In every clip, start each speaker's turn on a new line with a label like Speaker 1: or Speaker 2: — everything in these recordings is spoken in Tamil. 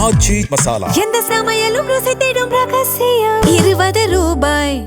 Speaker 1: ஆச்சி மசாலா.
Speaker 2: எந்த சமையலும் ருசி தேடும் ரகசியம் 20 ரூபாய்.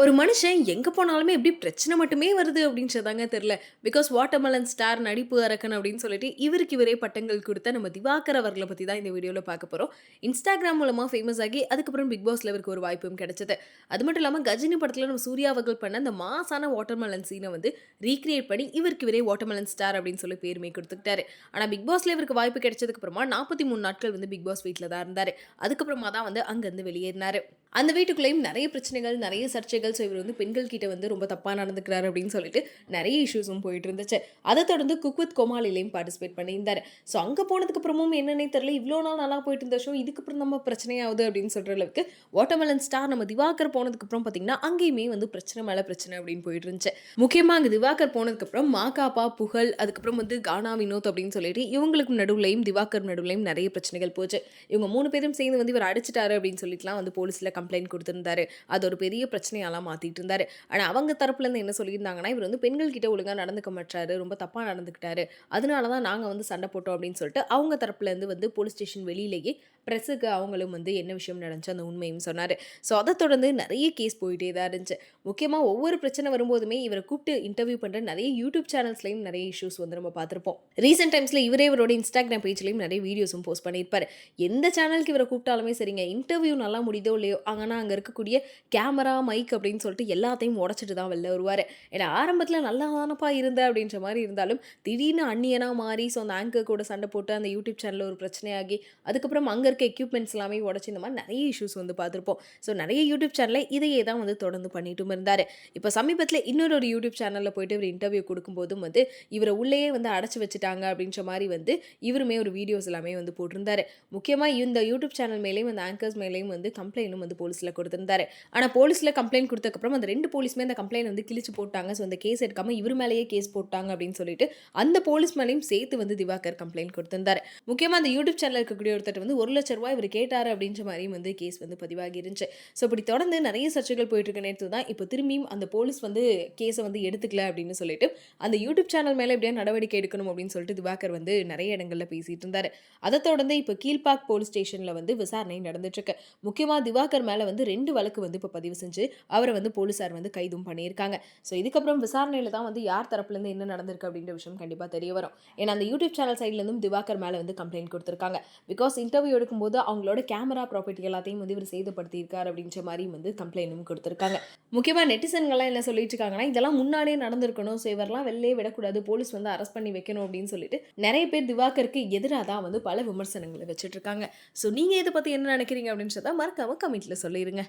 Speaker 3: ஒரு மனுஷன் எங்கே போனாலுமே எப்படி பிரச்சனை மட்டுமே வருது அப்படின்றதாங்க தெரில. பிகாஸ் வாட்டர்மெலன் ஸ்டார் நடிப்பு அரக்கன் அப்படின்னு சொல்லிட்டு இவருக்கு இவரே பட்டங்கள் கொடுத்த நம்ம திவாகர் அவர்களை பற்றி தான் இந்த வீடியோவில் பார்க்க போகிறோம். இன்ஸ்டாகிராம் மூலமாக ஃபேமஸ் ஆகி அதுக்கப்புறம் பிக் பாஸ்ல இவருக்கு ஒரு வாய்ப்பும் கிடைச்சது. அது மட்டும் இல்லாமல் கஜினி படத்தில் நம்ம சூர்யா அவர்கள் பண்ண அந்த மாசான வாட்டர்மெலன் சீனை வந்து ரீக்ரியேட் பண்ணி இவருக்கு இவரே வாட்டர்மெலன் ஸ்டார் அப்படின்னு சொல்லி பேருமே கொடுத்துக்கிட்டாரு. ஆனால் பிக் பாஸ்ல இவருக்கு வாய்ப்பு கிடைச்சதுக்கு அப்புறமா 43 நாட்கள் வந்து பிக் பாஸ் வீட்டில் தான் இருந்தார். அதுக்கப்புறமா தான் வந்து அங்கேருந்து வெளியேறினார். அந்த வீட்டுக்குள்ளேயும் நிறைய பிரச்சனைகள், நிறைய சர்ச்சைகள். ஸோ இவர் வந்து பெண்கள் கிட்ட வந்து ரொம்ப தப்பாக நடந்துக்கிறாரு அப்படின்னு சொல்லிட்டு நிறைய இஷ்யூஸும் போயிட்டு இருந்துச்சு. அதை தொடர்ந்து குக் வித் கோமாளிலையும் பார்ட்டிசிபேட் பண்ணியிருந்தார். ஸோ அங்கே போனதுக்கப்புறமும் என்னன்னே தெரியல, இவ்வளோ நாள் நல்லா போயிட்டு இருந்த ஷோ இதுக்கப்புறம் நம்ம பிரச்சனையாகுது அப்படின்னு சொல்கிற அளவுக்கு வாட்டர்மெலன் ஸ்டார் நம்ம திவாகர் போனதுக்கப்புறம் பார்த்தீங்கன்னா அங்கேயுமே வந்து பிரச்சனை மேலே பிரச்சனை அப்படின்னு போயிட்டு இருந்துச்சு. முக்கியமாக அங்கே திவாகர் போனதுக்கப்புறம் மாகாப்பா, புகழ், அதுக்கப்புறம் வந்து கானா வினோத் அப்படின்னு சொல்லிட்டு இவங்களுக்கு நடுவுலையும் திவாகர் நடுவுலையும் நிறைய பிரச்சனைகள் போச்சு. இவங்க 3 பேரும் சேர்ந்து வந்து இவர் அடிச்சிட்டாரு அப்படின்னு சொல்லிட்டுலாம் வந்து போலீஸில் கம்ப்ளைண்ட் கொடுத்துருந்தாரு. அது ஒரு பெரிய பிரச்சனையெல்லாம் மாற்றிட்டு இருந்தாரு. ஆனால் அவங்க தரப்புலேருந்து என்ன சொல்லியிருந்தாங்கன்னா, இவர் வந்து பெண்கள் கிட்ட ஒழுங்காக நடந்துக்க மாட்டாரு, ரொம்ப தப்பாக நடந்துக்கிட்டாரு, அதனால தான் நாங்கள் வந்து சண்டை போட்டோம் அப்படின்னு சொல்லிட்டு அவங்க தரப்புலேருந்து வந்து போலீஸ் ஸ்டேஷன் வெளியிலேயே ப்ரெஸ்ஸுக்கு அவங்களும் வந்து என்ன விஷயம் நடந்துச்சு அந்த உண்மையும் சொன்னார். ஸோ அதை தொடர்ந்து நிறைய கேஸ் போயிட்டே தான் இருந்துச்சு. முக்கியமாக ஒவ்வொரு பிரச்சனை வரும்போதுமே இவரை கூப்பிட்டு இன்டர்வியூ பண்ணுற நிறைய யூடியூப் சேனல்ஸ்லையும் நிறைய இஷ்யூஸ் வந்து நம்ம பார்த்துருப்போம். ரீசெண்ட் டைம்ஸில் இவரே இவரோட இன்ஸ்டாகிராம் பேஜ்லையும் நிறைய வீடியோஸும் போஸ்ட் பண்ணியிருப்பார். எந்த சேனலுக்கு இவரை கூப்பிட்டாலுமே சரிங்க, இன்டர்வியூ நல்லா முடியுதோ இல்லையோ, ஆனால் அங்கே இருக்கக்கூடிய கேமரா, மைக் அப்படின்னு சொல்லிட்டு எல்லாத்தையும் உடச்சிட்டு தான் வெளில வருவார். ஏன்னா ஆரம்பத்தில் நல்லா தானப்பா இருந்த அப்படின்ற மாதிரி இருந்தாலும் திடீர்னு அந்நியனாக மாறி ஸோ அந்த ஆங்கர் கூட சண்டை போட்டு அந்த யூடியூப் சேனலில் ஒரு பிரச்சனையாகி அதுக்கப்புறம் அங்கே இருக்க எக்யூப்மெண்ட்ஸ் எல்லாமே உடச்சி இந்த மாதிரி நிறைய இஷ்யூஸ் வந்து பார்த்துருப்போம். ஸோ நிறைய யூடியூப் சேனலில் இதையே தான் வந்து தொடர்ந்து பண்ணிட்டும் இருந்தார். இப்போ சமீபத்தில் இன்னொரு யூடியூப் சேனலில் போயிட்டு இவர் இன்டர்வியூ கொடுக்கும்போதும் வந்து இவரை உள்ளேயே வந்து அடைச்சி வச்சுட்டாங்க அப்படின்ற மாதிரி வந்து இவருமே ஒரு வீடியோஸ் எல்லாமே வந்து போட்டிருந்தார். முக்கியமாக இந்த யூடியூப் சேனல் மேலேயும் அந்த ஆங்கர்ஸ் மேலேயும் வந்து கம்ப்ளைண்ட்டும் வந்து போலீஸில் கொடுத்துருந்தாரு. ஆனால் போலீஸில் கம்ப்ளைண்ட் கொடுத்ததுக்கப்புறம் அந்த 2 போலீஸுமே அந்த கம்ப்ளைண்ட் வந்து கிழிச்சு போட்டாங்க. ஸோ அந்த கேஸ் எடுக்காமல் இவர் மேலேயே கேஸ் போட்டாங்க அப்படின்னு சொல்லிட்டு அந்த போலீஸ் மேலேயும் சேர்த்து வந்து திவாகர் கம்ப்ளைண்ட் கொடுத்திருந்தாரு. முக்கியமாக அந்த யூடியூப் சேனல் இருக்கக்கூடிய ஒருத்தர் வந்து 1 லட்ச ரூபாய் இவர் கேட்டார் அப்படின்ற மாதிரியும் வந்து கேஸ் வந்து பதிவாகி இருந்துச்சு. ஸோ இப்படி தொடர்ந்து நிறைய சர்ச்சைகள் போயிட்டு இருக்க நேரத்தில் தான் இப்போ திரும்பியும் அந்த போலீஸ் வந்து கேஸை வந்து எடுத்துக்கல அப்படின்னு சொல்லிட்டு அந்த யூடியூப் சேனல் மேலே எப்படியா நடவடிக்கை எடுக்கணும் அப்படின்னு சொல்லிட்டு திவாகர் வந்து நிறைய இடங்களில் பேசிட்டு இருந்தார். அதை தொடர்ந்து இப்போ கீழ்பாக் போலீஸ் ஸ்டேஷனில் வந்து விசாரணை நடந்துட்டு இருக்கு. முக்கியமாக திவாகர் மேலே வந்து 2 வழக்கு வந்து இப்போ பதிவு செஞ்சு அவரை வந்து போலீஸார் வந்து கைதும் பண்ணியிருக்காங்க. ஸோ இதுக்கப்புறம் விசாரணையில் தான் வந்து யார் தரப்புலேருந்து என்ன நடந்திருக்கு அப்படின்ற விஷயம் கண்டிப்பாக தெரிய வரும். ஏன்னா அந்த யூடியூப் சேனல் சைட்லேருந்தும் திவாகர் மேலே வந்து கம்ப்ளைண்ட் கொடுத்துருக்காங்க. பிகாஸ் இன்டர்வியூ எடுக்கும்போது அவங்களோட கேமரா ப்ராப்பர்ட்டி எல்லாத்தையும் வந்து இவர் சேதப்படுத்தியிருக்காரு அப்படின்ற மாதிரி வந்து கம்ப்ளைண்ட்டும் கொடுத்துருக்காங்க. முக்கியமாக நெட்டிசன்கள்லாம் என்ன சொல்லிட்டு இருக்காங்கன்னா, இதெல்லாம் முன்னாடியே நடந்திருக்கணும், ஸோ இவரெல்லாம் வெளியே விடக்கூடாது, போலீஸ் வந்து அரெஸ்ட் பண்ணி வைக்கணும் அப்படின்னு சொல்லிட்டு நிறைய பேர் திவாகருக்கு எதிராக தான் வந்து பல விமர்சனங்களை வச்சுட்டு இருக்காங்க. ஸோ நீங்கள் இதை பற்றி என்ன நினைக்கிறீங்க அப்படின்றத மறக்காம கமெண்ட்ல சொல்லிடுங்க.